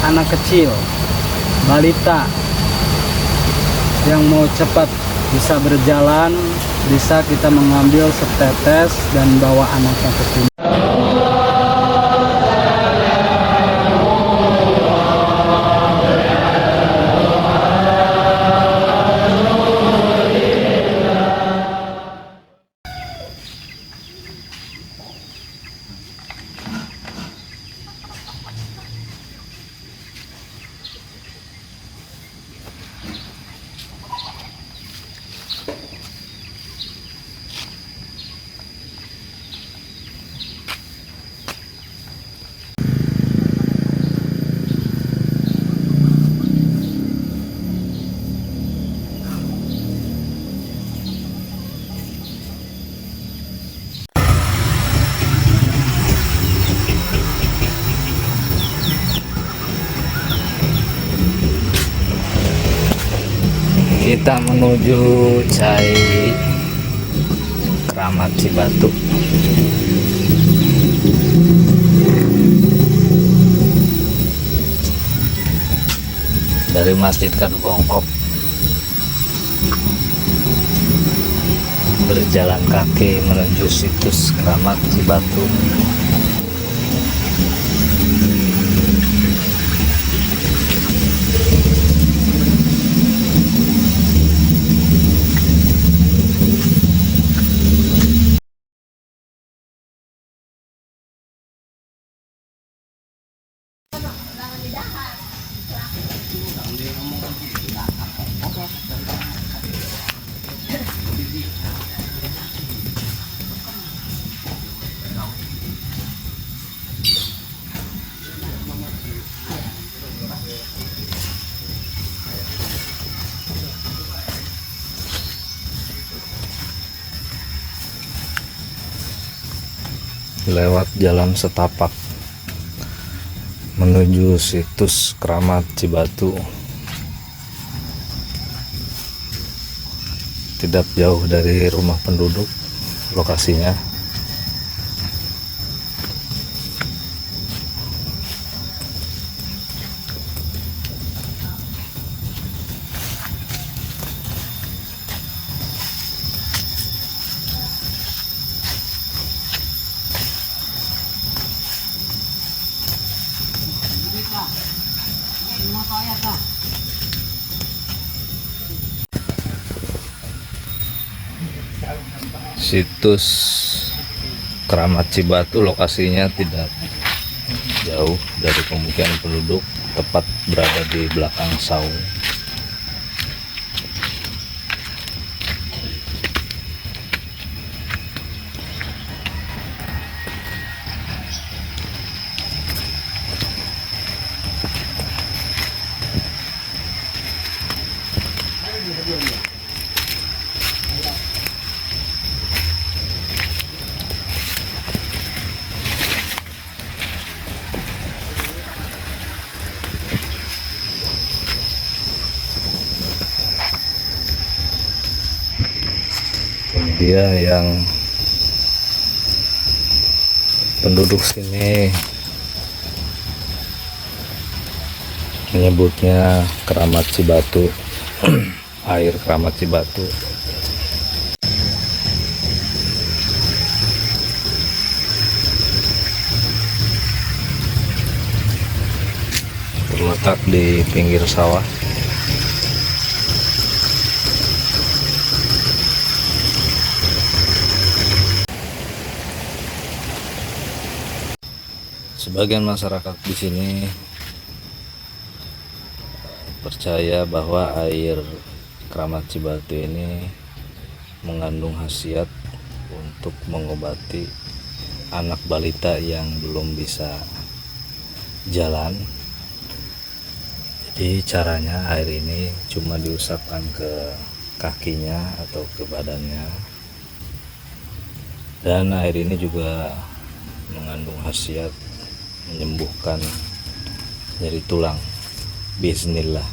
anak kecil, balita yang mau cepat bisa berjalan, bisa kita mengambil setetes dan bawa anaknya ke sini. Kita menuju Cai Keramat Cibatu. Dari Masjid Kadubongkok berjalan kaki menuju situs Keramat Cibatu. Lewat jalan setapak menuju situs Keramat Cibatu. Tidak jauh dari rumah penduduk lokasinya. Situs Keramat Cibatu lokasinya tidak jauh dari pemukiman penduduk, tepat berada di belakang saung. Dia yang penduduk sini menyebutnya Keramat Cibatu. Air Keramat Cibatu. Terletak di pinggir sawah. Sebagian masyarakat di sini percaya bahwa air Keramat Cibatu ini mengandung khasiat untuk mengobati anak balita yang belum bisa jalan. Jadi caranya air ini cuma diusapkan ke kakinya atau ke badannya, dan air ini juga mengandung khasiat menyembuhkan nyeri tulang. Bismillah.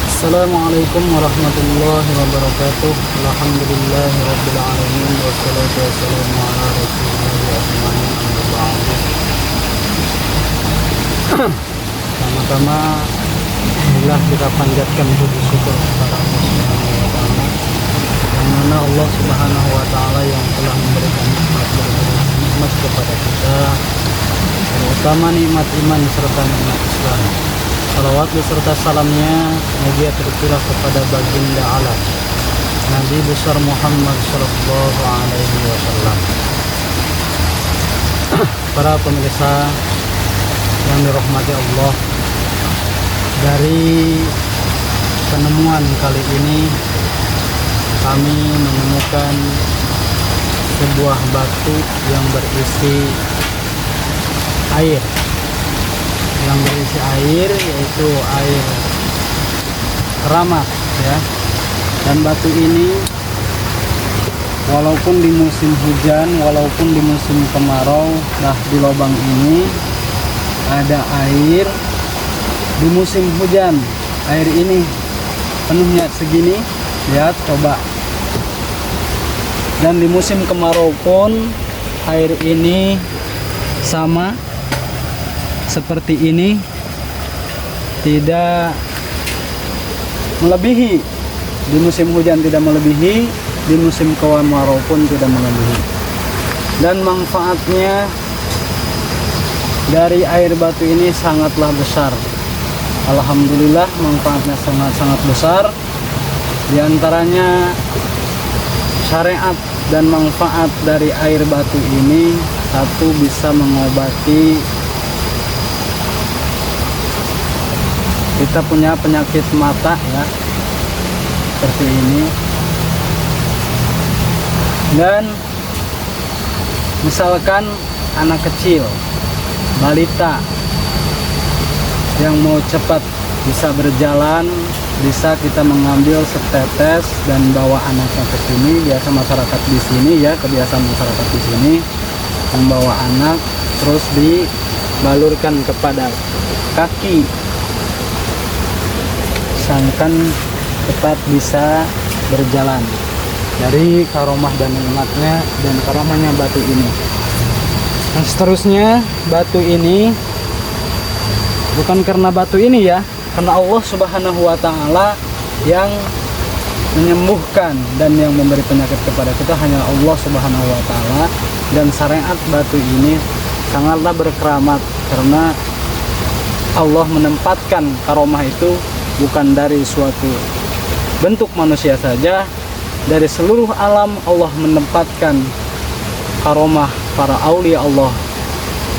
Assalamualaikum warahmatullahi wabarakatuh. Alhamdulillahirabbil alamin wassalatu wassalamu ala rasulillah ajmain. Pertama-tama inilah kita panjatkan puji syukur kepada Allah Subhanahu wa taala, yang mana Allah Subhanahu wa taala yang telah memberikan nikmat kepada kita, terutama nikmat iman serta nikmat Islam. Salawat beserta salamnya media tercurah kepada baginda alam Nabi besar Muhammad sallallahu alaihi wasallam. Para pemirsa yang dirahmati Allah, dari penemuan kali ini kami menemukan sebuah batu yang berisi air, yaitu air keramat ya. Dan batu ini walaupun di musim hujan, walaupun di musim kemarau, nah di lubang ini ada air. Di musim hujan air ini penuhnya segini, lihat coba. Dan di musim kemarau pun air ini sama seperti ini, tidak melebihi. Di musim hujan tidak melebihi, di musim kemarau pun tidak melebihi. Dan manfaatnya dari air batu ini sangatlah besar. Alhamdulillah, manfaatnya sangat-sangat besar. Di antaranya syariat dan manfaat dari air batu ini, satu, bisa mengobati kita punya penyakit mata ya, seperti ini. Dan misalkan anak kecil, balita yang mau cepat bisa berjalan, bisa kita mengambil setetes dan bawa anaknya ke sini. Biasa masyarakat di sini ya, kebiasaan masyarakat di sini membawa anak terus dibalurkan kepada kaki, sangkan cepat bisa berjalan. Dari karomah dan nikmatnya dan karomahnya batu ini. Dan seterusnya batu ini bukan karena batu ini ya, karena Allah Subhanahu wa taala yang menyembuhkan dan yang memberi penyakit kepada kita hanya Allah Subhanahu wa taala. Dan syariat batu ini sangatlah berkeramat karena Allah menempatkan karomah itu bukan dari suatu bentuk manusia saja, dari seluruh alam Allah menempatkan karomah para aulia Allah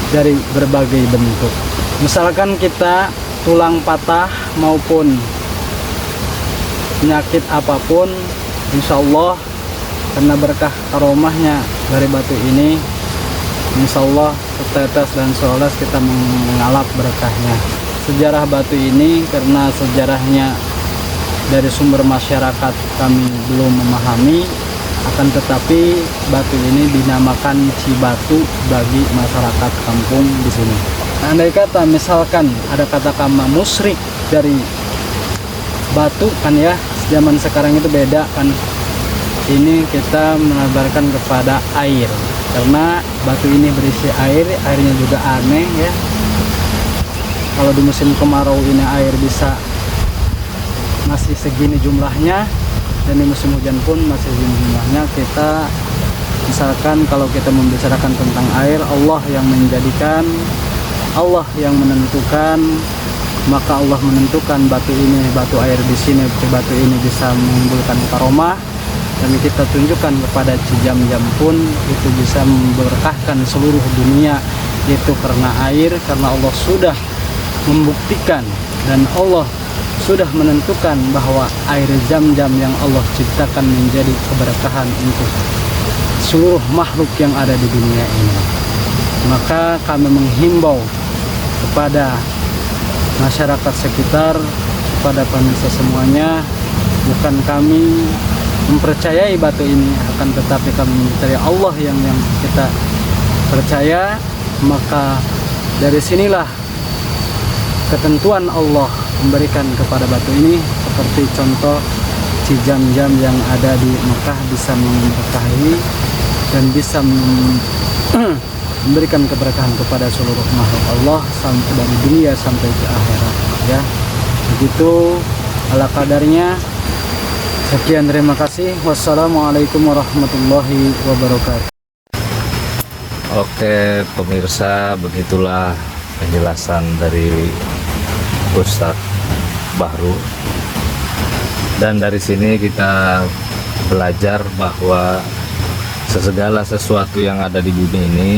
dari berbagai bentuk. Misalkan kita tulang patah maupun penyakit apapun, insya Allah karena berkah karomahnya dari batu ini, insya Allah setetes dan seoles kita mengalap berkahnya. Sejarah batu ini karena sejarahnya dari sumber masyarakat kami belum memahami, akan tetapi batu ini dinamakan Cibatu bagi masyarakat kampung di sini. Andai kata misalkan ada kata-kata musyrik dari batu kan ya, zaman sekarang itu beda kan. Ini kita menabarkan kepada air, karena batu ini berisi air, airnya juga aneh ya. Kalau di musim kemarau ini air bisa masih segini jumlahnya, dan di musim hujan pun masih segini jumlahnya. Kita misalkan kalau kita membicarakan tentang air, Allah yang menjadikan, Allah yang menentukan, maka Allah menentukan batu ini, batu air di sini, batu ini bisa menimbulkan karomah. Dan kita tunjukkan kepada Cijamjam pun itu bisa memberkahkan seluruh dunia, itu karena air, karena Allah sudah membuktikan dan Allah sudah menentukan bahwa air Zam-Zam yang Allah ciptakan menjadi keberkahan untuk seluruh makhluk yang ada di dunia ini. Maka kami menghimbau kepada masyarakat sekitar, kepada pemirsa semuanya, bukan kami mempercayai batu ini, akan tetapi kami mempercayai Allah yang kita percaya. Maka dari sinilah ketentuan Allah memberikan kepada batu ini, seperti contoh Cijamjam yang ada di Mekah bisa memberkahi dan bisa memberikan keberkahan kepada seluruh makhluk Allah sampai dari dunia sampai ke akhirat ya. Begitu ala kadarnya. Sekian, terima kasih. Wassalamualaikum warahmatullahi wabarakatuh. Oke pemirsa, begitulah penjelasan dari Ustadz Bahru. Dan dari sini kita belajar bahwa segala sesuatu yang ada di bumi ini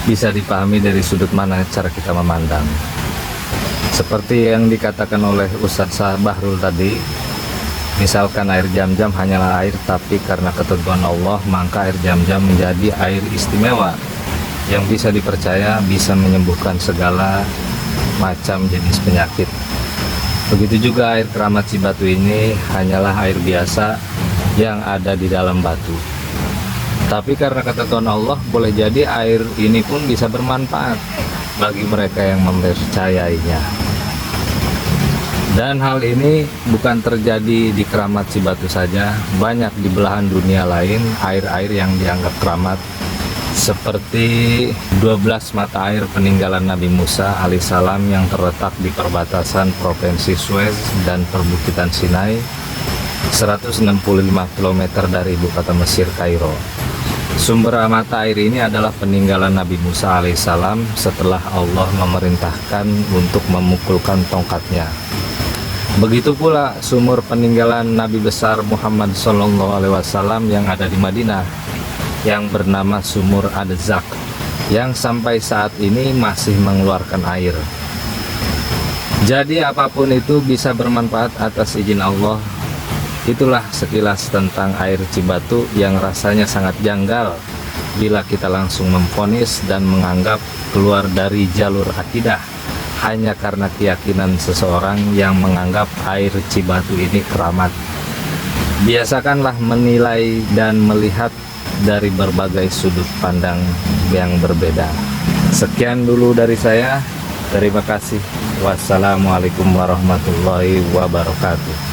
bisa dipahami dari sudut mana cara kita memandang. Seperti yang dikatakan oleh Ustadz Bahrul tadi, misalkan air Zam-Zam hanyalah air, tapi karena ketentuan Allah maka air Zam-Zam menjadi air istimewa yang bisa dipercaya bisa menyembuhkan segala macam jenis penyakit. Begitu juga air Keramat Cibatu ini hanyalah air biasa yang ada di dalam batu. Tapi karena ketentuan Allah, boleh jadi air ini pun bisa bermanfaat bagi mereka yang mempercayainya. Dan hal ini bukan terjadi di Keramat Cibatu saja, banyak di belahan dunia lain air-air yang dianggap keramat, seperti 12 mata air peninggalan Nabi Musa alaihissalam yang terletak di perbatasan Provinsi Suez dan Perbukitan Sinai, 165 km dari ibu kota Mesir, Kairo. Sumber mata air ini adalah peninggalan Nabi Musa alaihissalam setelah Allah memerintahkan untuk memukulkan tongkatnya. Begitu pula sumur peninggalan Nabi besar Muhammad SAW yang ada di Madinah, yang bernama Sumur Adzak, yang sampai saat ini masih mengeluarkan air. Jadi apapun itu bisa bermanfaat atas izin Allah. Itulah sekilas tentang air Cibatu yang rasanya sangat janggal bila kita langsung memvonis dan menganggap keluar dari jalur akidah hanya karena keyakinan seseorang yang menganggap air Cibatu ini keramat. Biasakanlah menilai dan melihat dari berbagai sudut pandang yang berbeda. Sekian dulu dari saya. Terima kasih. Wassalamualaikum warahmatullahi wabarakatuh.